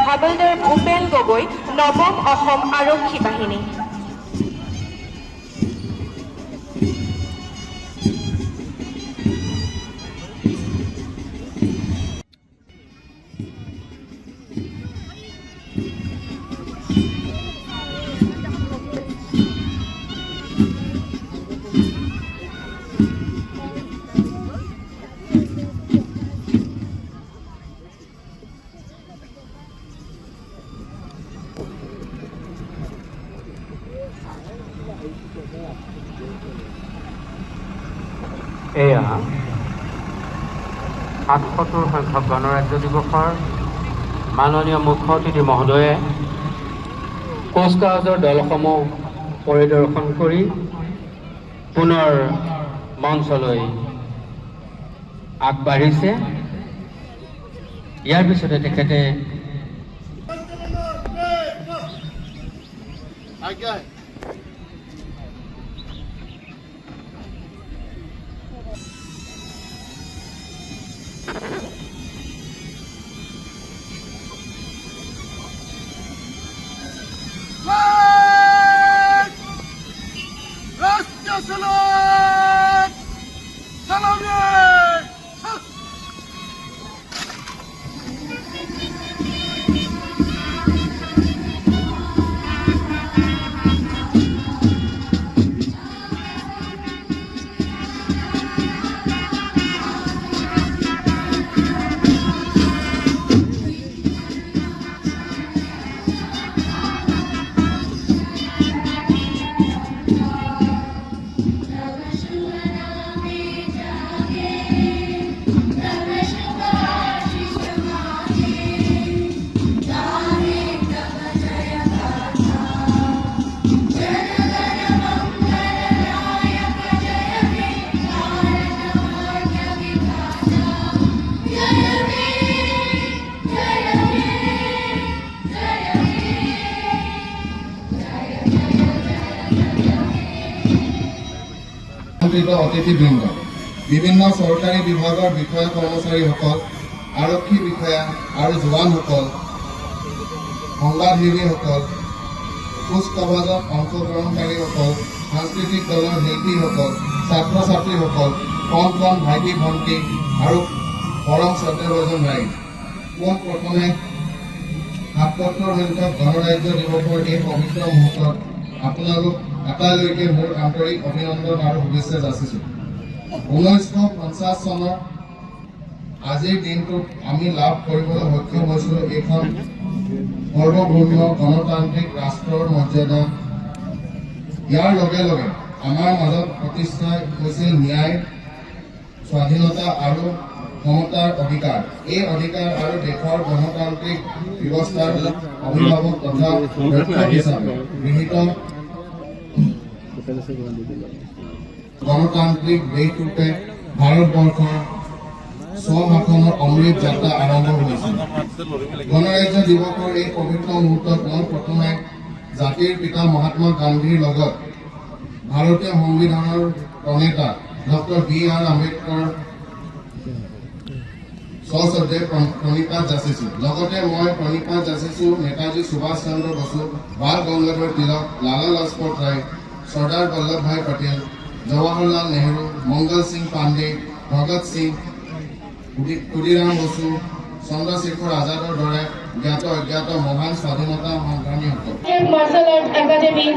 হাবলদাৰ ভূপেন গগৈ, নৱম অসম আৰক্ষী বাহিনী। এয়া ৭৭ সংখ্যক গণৰাজ্য দিৱসৰ মাননীয় মুখ্য অতিথি মহোদয়ে কোচগাঁৱৰ দলসমূহ পৰিদৰ্শন কৰি পুনৰ মঞ্চলৈ আগবাঢ়িছে। ইয়াৰ পিছতে তেখেতে অতিথিবৃন্দ, বিভিন্ন চৰকাৰী বিভাগৰ বিষয়া কৰ্মচাৰীসকল, আৰক্ষী বিষয়া আৰু জোৱানসকল, সংবাদসেৱীসকল, কুচকাৱাজত অংশগ্ৰহণকাৰীসকল, সাংস্কৃতিক দলৰ শিল্পীসকল, ছাত্ৰ ছাত্ৰীসকল, কণ কণ ভাইটি ভণ্টি আৰু পৰম শ্ৰদ্ধাভাজন ৰাইজ, পোনপ্ৰথমে ৭৭ সংখ্যক গণৰাজ্য দিৱসৰ এই পবিত্ৰ মুহূৰ্তত আপোনালোক এটালৈকে মোৰ আন্তৰিক অভিনন্দন আৰু শুভেচ্ছা যাচিছোঁ। 1950 চনৰ আজিৰ দিনটোত আমি লাভ কৰিবলৈ সক্ষম হৈছিলোঁ এইখন সৰ্বভৌম গণতান্ত্ৰিক ৰাষ্ট্ৰৰ মৰ্যাদা। ইয়াৰ লগে লগে আমাৰ মাজত প্ৰতিষ্ঠা হৈছিল ন্যায়, স্বাধীনতা আৰু ক্ষমতাৰ অধিকাৰ। এই অধিকাৰ আৰু দেশৰ গণতান্ত্ৰিক ব্যৱস্থাৰ অভিভাৱক তথা ৰক্ষক হিচাপে গৃহীত গণতান্ত্ৰিক দেশৰূপে ভাৰতবৰ্ষৰ স্বশাসনৰ অমৃত যাত্ৰা আৰম্ভ হৈছিল। গণৰাজ্য দিৱসৰ এই পবিত্ৰ মুহূৰ্তত মই প্ৰথমে জাতিৰ পিতা মহাত্মা গান্ধীৰ লগত ভাৰতীয় সংবিধানৰ প্ৰণেতা ডক্টৰ B.R. আম্বেদকাৰ সশ্ৰদ্ধে প্ৰণিপাত যাচিছোঁ। লগতে মই প্ৰণিপাত যাচিছোঁ নেতাজী সুভাষ চন্দ্ৰ বসু, বাল গংগাধৰ তিলক, লালা লাজপত ৰায়, চৰ্দাৰ বল্লভভাই পেটেল, জৱাহৰলাল নেহৰু, মংগল সিং পাণ্ডে, ভগত সিং, ক্ষুদিৰাম বসু, চন্দ্ৰশেখৰ আজাদৰ দৰে জ্ঞাত অজ্ঞাত মহান স্বাধীনতা সংগ্ৰামীসকল। মাৰ্শাল আৰ্ট একাডেমী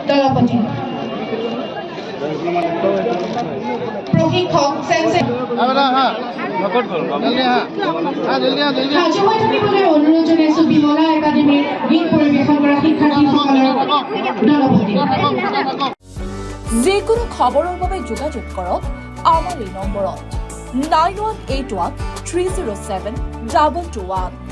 দলপতি প্ৰশিক্ষক সাজুমাই থাকিবলৈ অনুৰোধ জনাইছোঁ বিমলা একাডেমীৰ গীত পৰিৱেশন কৰা শিক্ষাৰ্থীসকলৰ দলপতি। যিকোনো খবৰৰ বাবে যোগাযোগ কৰক আমাৰ এই নম্বৰত 9181 307 2221।